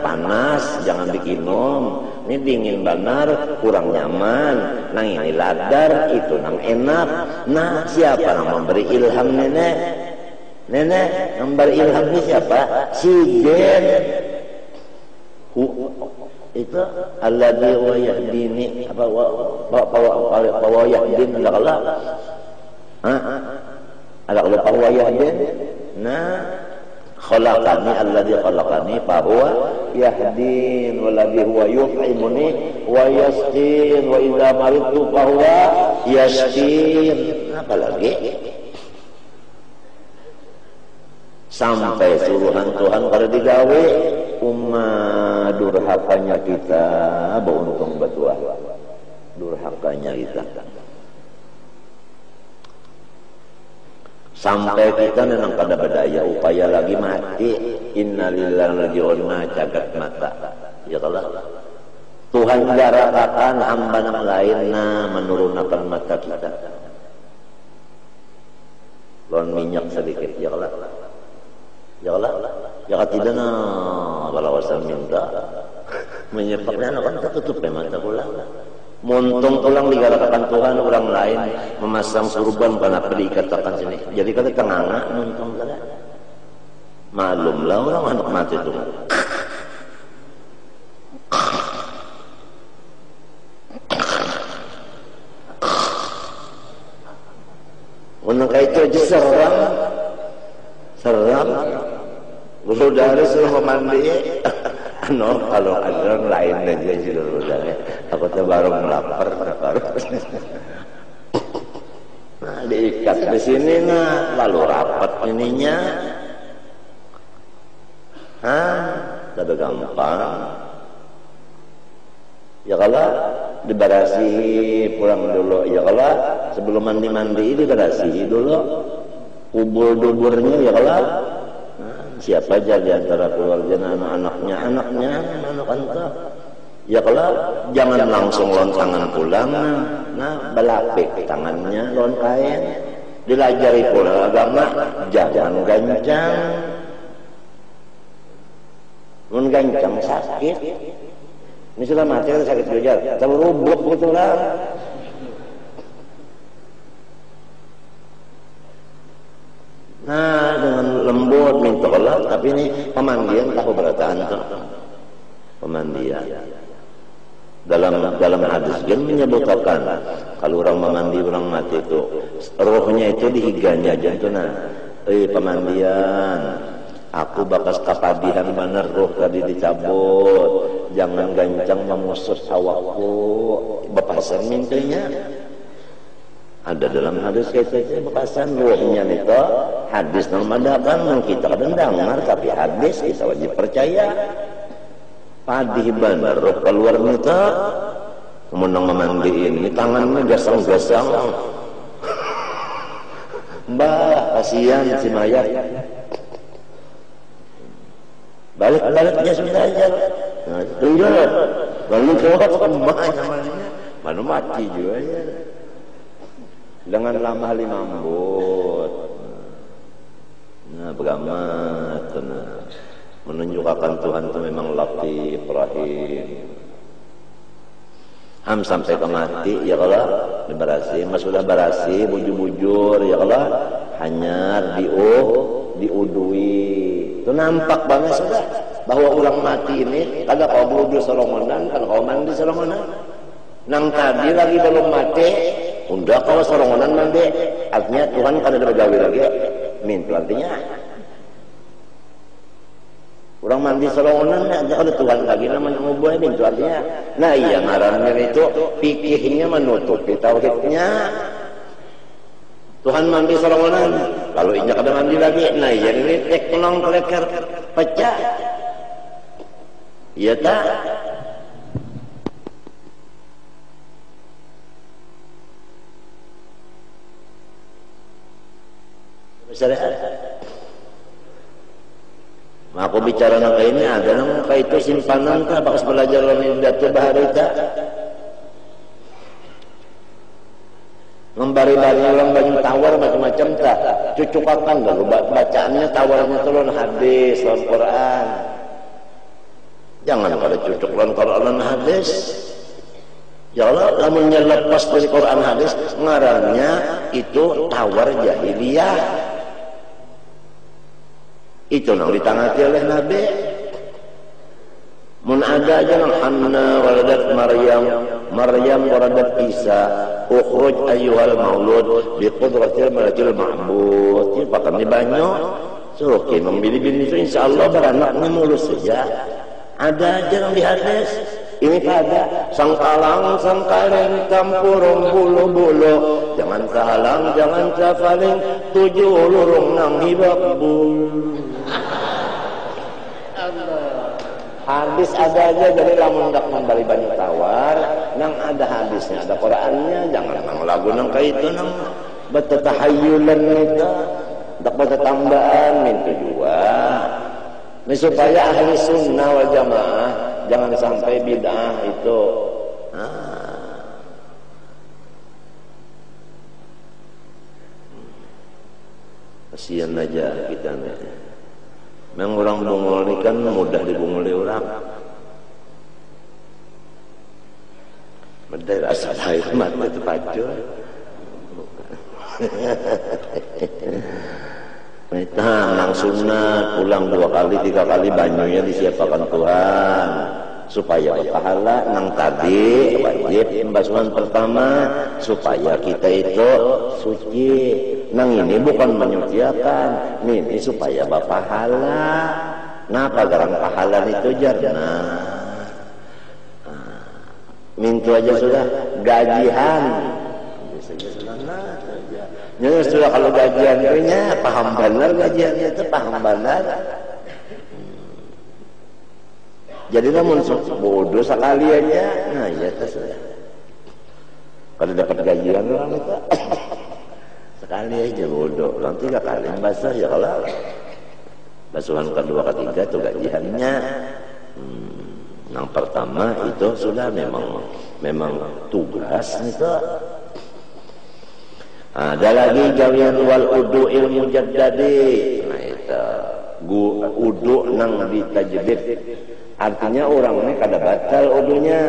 panas jangan diminum. Ini dingin benar, kurang nyaman. Nang ini ladar, itu nang enak. Nah, siapa yang memberi ilham nenek? Nenek memberi ilham ini siapa? Si Jin. Itu alladzi wa yahdini apa wa yahdin Allah. Allah wa yahdin. Nah, khalaqani alladzi khalaqani fa huwa yahdin walladzi huwa yut'imuni wa yasqin wa idza maridtu fa huwa yashfin. Apalagi sampai suruhan Tuhan kalau digawe durhakanya kita beruntung betul durhakanya kita sampai kita memang pada berdaya upaya lagi mati innalillahi wa cagat mata ya Allah Tuhan jarakakan hamba yang lain menurunkan mata kita lon minyak sedikit ya Allah ya Allah ya tidak kalau wasal minta menyepaknya kan tertutup mata pula muntung tulang digarakakan Tuhan orang lain memasang surban karena dikatakan sini jadi kata tengah muntung kata malumlah orang anak mati itu untuk itu aja seram bulu dari suruh mandi kalau ada lain aja saudara aku tuh baru melapar nah diikat di sini lalu rapat ininya tidak gampang ya kalau dibarasi pulang dulu ya kalau sebelum mandi dibarasi dulu kubur-duburnya ya kalau siapa aja di antara keluarga anak-anaknya anak-anaknya ya kalau jangan langsung loncangan pulang belapik tangannya lon kain dilajari pula agama jangan gancang menggancang sakit ini sudah mati kan sakit belajar terubuk gitu lah nah dengan lembut minta Allah tapi ini pemandian tahu berataan tuh pemandian dalam hadis kan menyebutkan kalau orang memandi orang mati itu rohnya itu dihiganya aja itu pemandian Aku bakas kapadihan bener roh tadi dicabut, jangan gancang mengusut awakku. Bepasan mintanya ada dalam hadis kayak bepasan rohnya itu hadis namadakan kita kadang dengar tapi hadis kita wajib percaya. Padih bener roh keluar nita menang memandiin ini tangannya gasang-gasang. Mbah kasihan si mayat. Balik-baliknya sudah aja. Nah, tinggal. Lalu keluar emaknya mana mati juga ya. Dengan lama limambut. Nah, begamat. Nah, menunjukkan Tuhan itu memang Latif Rahim. Sampai ke mati ya Allah berasi, mas sudah berasi bujur-bujur ya Allah hanyar diudui. Itu nampak banget sudah bahwa ulang mati ini kada kau budu sorongonan, kan kau mandi sorongonan. Nang tadi lagi belum mati, unda kau sorongonan mandi. Artinya Tuhan kada bergawe lagi. Mintu artinya orang mandi sorongonan ada Tuhan lagi namanya ngubuh mintu artinya. Nah iya ngarannya itu fikihnya menutupi tauhidnya. Tuhan mandi sorongonan, kalau injak ada mandi lagi, nah iya ini tek penong keleker pecah. Iya tak? Syariat. Aku bicara nang ini ada nang kayak itu simpanan kah bakas belajar lawan datu baharita. Membari-bari orang banyak tawar macam-macam tak cucukakan lalu bacaannya tawarnya turun hadis lawan Quran. Jangan pada cucuk lawan Quran dan hadis. Ya Allah, lamunnya lepas dari Quran hadis ngarannya itu tawar jahiliyah. Itu yang ditangati oleh Nabi. Mun ada aja nang Hanna waladat Maryam waladat Isa, ukhruj ayyuhal maulud biqudratil malakil ma'bud. Ini pakai banyak. So, memilih-pilih itu insyaallah beranaknya mulus saja. Ada aja yang di hadis. Ini pada sangkalang sangkaleng campurung bulu-bulu. Jangan kahalang, jangan cafaling, 7 lurung nang hibak bul. Hadis ada aja dari lamun dak membali banyak tawar, nang ada hadisnya, ada Qurannya, jangan nang lagu nang kayak itu nang betetahayulan itu, dak betetambahan mintu juga. Ini supaya ahli sunnah wal jamaah jangan sampai bid'ah itu. Kasihan aja kita nih. Memang orang bungul ini kan mudah dibunguli orang. Berdaya rasa air mata itu pacul. Kita nang sunat pulang 2 kali 3 kali banyunya disiapkan Tuhan supaya berpahala. Nang tadi wajib pembasuhan pertama supaya kita itu suci. Nang ini bukan menyuciakan, ini supaya berpahala. Napa garang pahala itu jarna? Mintu aja sudah gajian. Ya sudah kalau gajian punya paham benar gajiannya itu paham benar. Jadi namun bodoh sekali aja, nah ya sudah. Kalau dapat gajian orang itu sekali aja bodoh, orang 3 kali basah ya kalau basuhan kedua ketiga itu gajiannya. Yang pertama itu sudah memang tugas itu. Ada lagi gawian wal udu ilmu jaddadi. Nah itu udu nang ditajdid. Artinya orang ini kada batal udunya,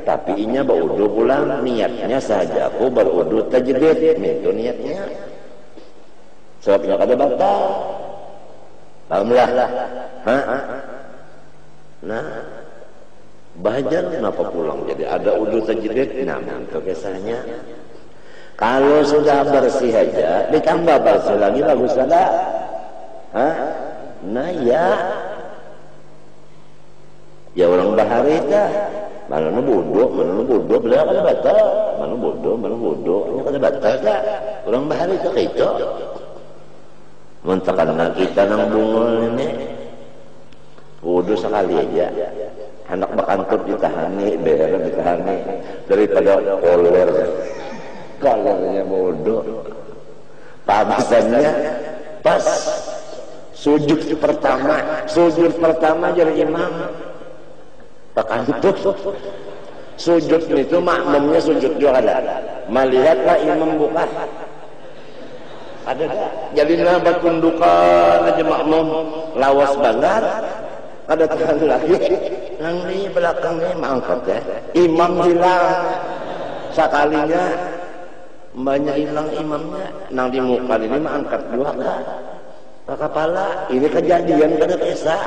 tapi inya berudu pulang niatnya saja aku berudu tajdid, itu niatnya. Sebabnya kada batal. Pahamlah. Nah, bahajar kenapa pulang? Jadi ada udu tajdid, nah itu kisahnya. Kalau sudah bersih aja, ditambah bersih lagi bagus ada. Nah ya orang bahari dah. Mana nu bodoh, belah kada batal. Mana bodoh, nya kada batal dah. Orang bahari teh kitu. Mun takana kita nang bungul ini wudu sekali aja. Anak bakantut ditahani, beler ditahani daripada kolernya bodoh. Pabisannya pas sujud pertama jadi imam bakantut. Sujud itu makmumnya sujud juga ada. Melihatlah imam buka. Ada jadi nabat kundukan aja makmum lawas banget. Ada tahan lagi nang di belakangnya mangkat ya. Imam hilang sekalinya banyak hilang imamnya. Nang di muka ini mangkat dua ke kepala. Ini kejadian kada kisah.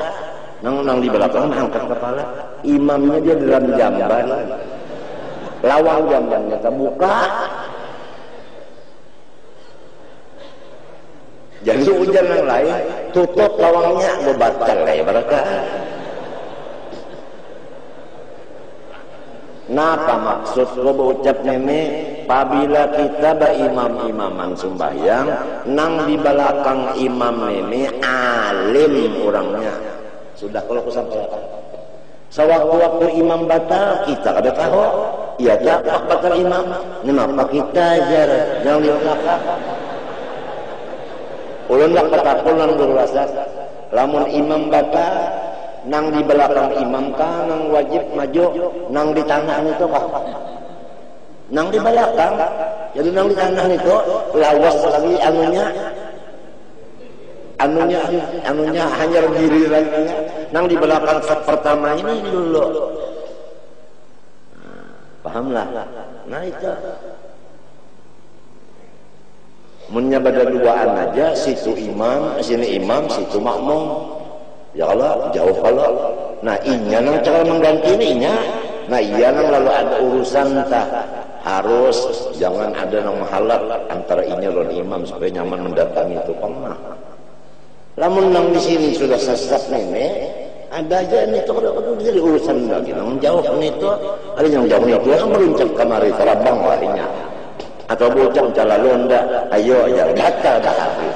Nang di belakang mangkat kepala. Imamnya dia dalam jamban. Lawang jambannya terbuka. Jadi hujan yang lain tutup lawangnya batal ya mereka. Napa maksud gua berucap ini? Apabila kita imam-imaman sembahyang, nang di belakang imam ini alim orangnya. Sudah kalau aku sampaikan. Sewaktu-waktu imam batal kita kada tahu. Iya tak batal imam. Kenapa kita ajar yang di belakang? Ulun dak katakulan berwasa lamun imam batal nang di belakang imam ka nang wajib maju nang di tanah itu kah nang di belakang jadi nang di tanah itu lawas lagi anunya hanya diri lagi nang di belakang set pertama ini dulu pahamlah nah itu munnya pada duaan aja situ imam sini imam situ makmum ya Allah jauh kalau nah inya nang cara mengganti inya nah iya nang lalu ada urusan tak harus jangan ada nang menghalat antara inya dan imam supaya nyaman mendatangi itu pemah lamun nang di sini sudah sesat nenek ada aja ini tuh udah jadi urusan lagi nang jauh itu ada yang jauh itu yang meruncak kamari terabang larinya atau bocah jalan londa ayo ya batal dah habis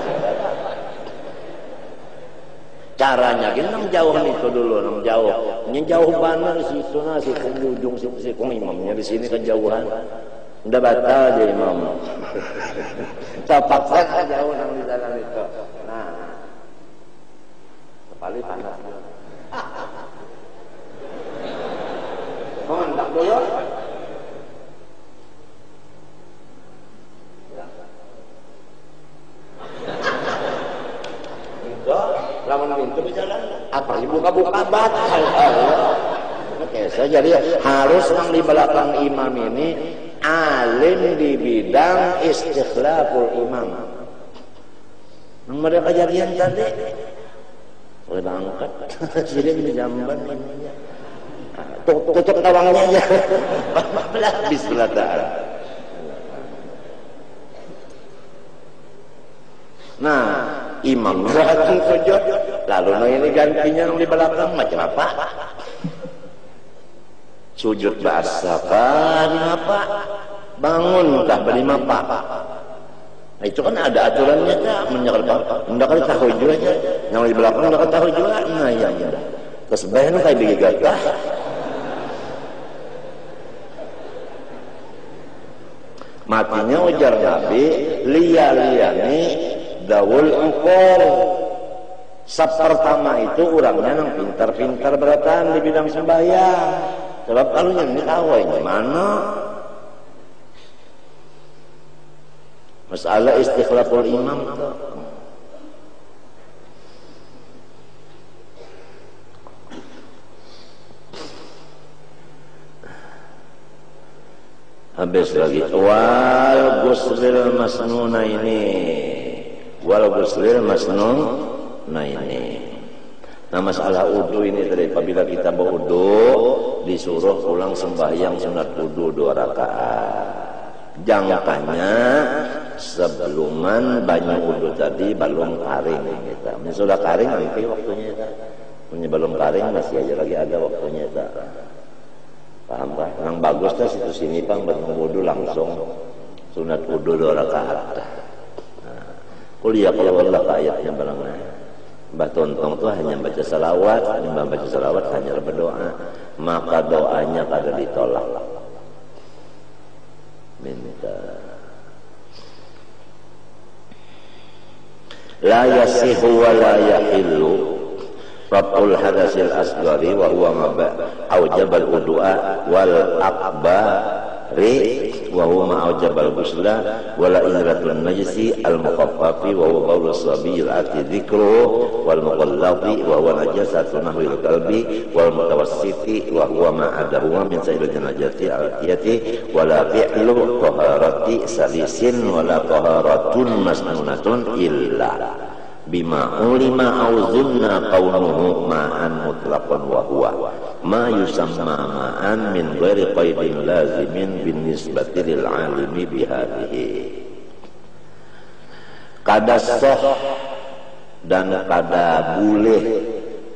caranya gini nang jauh itu dulu nang jauh mana di situ nah si ujung si imamnya di sini kejauhan udah batal aja imam terpaksa jauh nang di jalan itu nah kepala panas mengendak dulu lamun pintu berjalan apa buka-buka batal oke jadi harus yang di belakang imam ini alim di bidang istikhlaful imam mereka kejadian tadi boleh bangkat jadi di jamban ininya tutup tawangnya aja bismillah. Nah imam datang sujud lalu ini gantinya di belakang macam apa sujud bahasa kan apa bangun kah beri apa nah, itu kan ada aturannya tak menyerap hendak tahu juga aja yang di belakang hendak tahu juga nah ya terus bayang kayak digigata matinya ujar Nabi liya-liyani dawul engkol sab pertama itu orangnya yang pintar-pintar beratan di bidang sembahyang sebab kalau yang ini tahu gimana masalah istikhlaful imam itu habis lagi wal guslil masnuna ini wal guslil masnun nah ini nah masalah wudu ini tadi apabila kita berwudu disuruh pulang sembahyang sunat wudu 2 rakaat jangkanya sebelum banyu wudu tadi belum kering kita. Ini sudah kering nanti waktunya kita. Punya belum kering masih aja lagi ada waktunya kita. Paham kan? Yang bagus tuh situ sini pang wudu langsung sunat wudu 2 rakaat. Kuliah kalau Allah ayatnya barangnya. Mbah Tontong tuh hanya baca salawat, Mbah baca salawat hanya berdoa, maka doanya kada ditolak. Minta. La yasihu wa la yahillu raf'ul hadasil asghari wa huwa ma aujabal wudu'a wal akbari wa huwa ma aujabal ghusla wala izratun najisi al mukhaffafi wa huwa qawlus sabiil ati dzikru wal muqallati wa huwa najasatun nahwil qalbi wal mutawassiti wa huwa ma adahu min sa'il janajati al atiyati wala fi'lu taharati salisin wala taharatun masnunatun illa bima ulima auzunna kaunuhu ma'an mutlaqan wa huwa ma yusamma ma'an min ghairi qaidin lazimin bin nisbati lil alimi bihadihi. Kada sah dan kada boleh,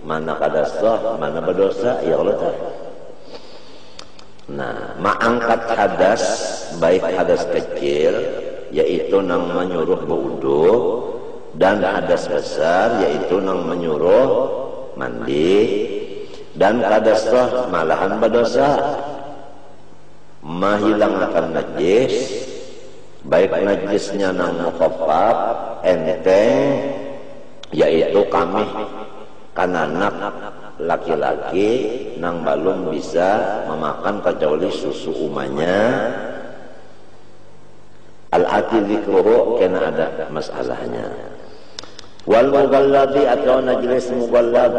mana kada sah mana berdosa ya Allah. Nah, mengangkat hadas baik hadas kecil yaitu nang menyuruh berwudu dan hadas besar yaitu nang menyuruh mandi dan hadas sah malahan berdosa menghilangkan najis baik najisnya nang mukhaffaf enteng yaitu kamih kananak laki-laki nang belum bisa memakan kecuali susu umanya al-ati dzikruhu kena ada masalahnya. Wal mughalladi atau najis mughallad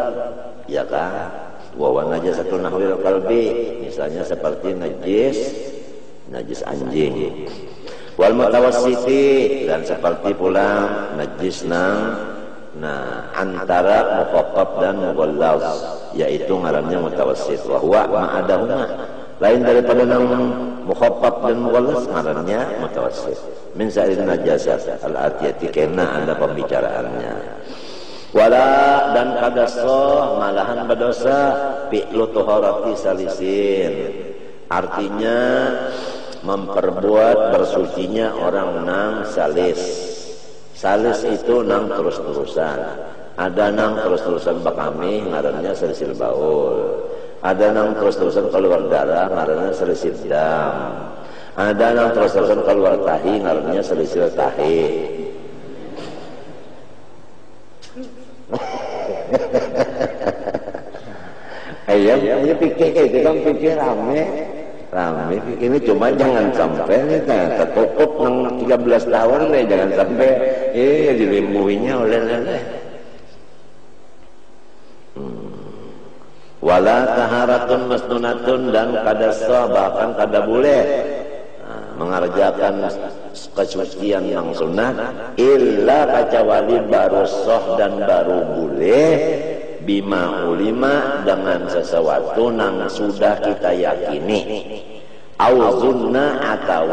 ya kan wa najasatun nahwil qalbi misalnya seperti najis anjing. Wal mutawassiti dan seperti pula najis nah antara mukhaffaf dan mughallad yaitu ngarannya mutawassit wa huwa ma'adahuma lain daripada nang mukhaffaf dan mughallad ngarannya mutawassit min sa'il najasat al-atiyati kena ada pembicaraannya. Wala dan kada sah malahan berdosa fi'lu taharati salisin artinya memperbuat bersucinya orang nang salis. Salis itu nang terus-terusan. Ada nang terus-terusan bakami ngarannya salisil baul. Ada nang terus-terusan keluar darah ngarannya salisil dam. Ada nang terus-terusan keluar tahi ngarannya salisil tahi. Ayam ini pikir kayak gitu kan pikir rame ini cuma jangan sampai nih tertutup nang 13 tahun nih jangan sampai dilimbuhinya oleh wala taharatun masnunatun dan kada sah bahkan kada boleh mengerjakan kesucian yang sunat illa kacawali baru sah dan baru boleh bima ulima dengan sesuatu yang sudah kita yakini auzunna atau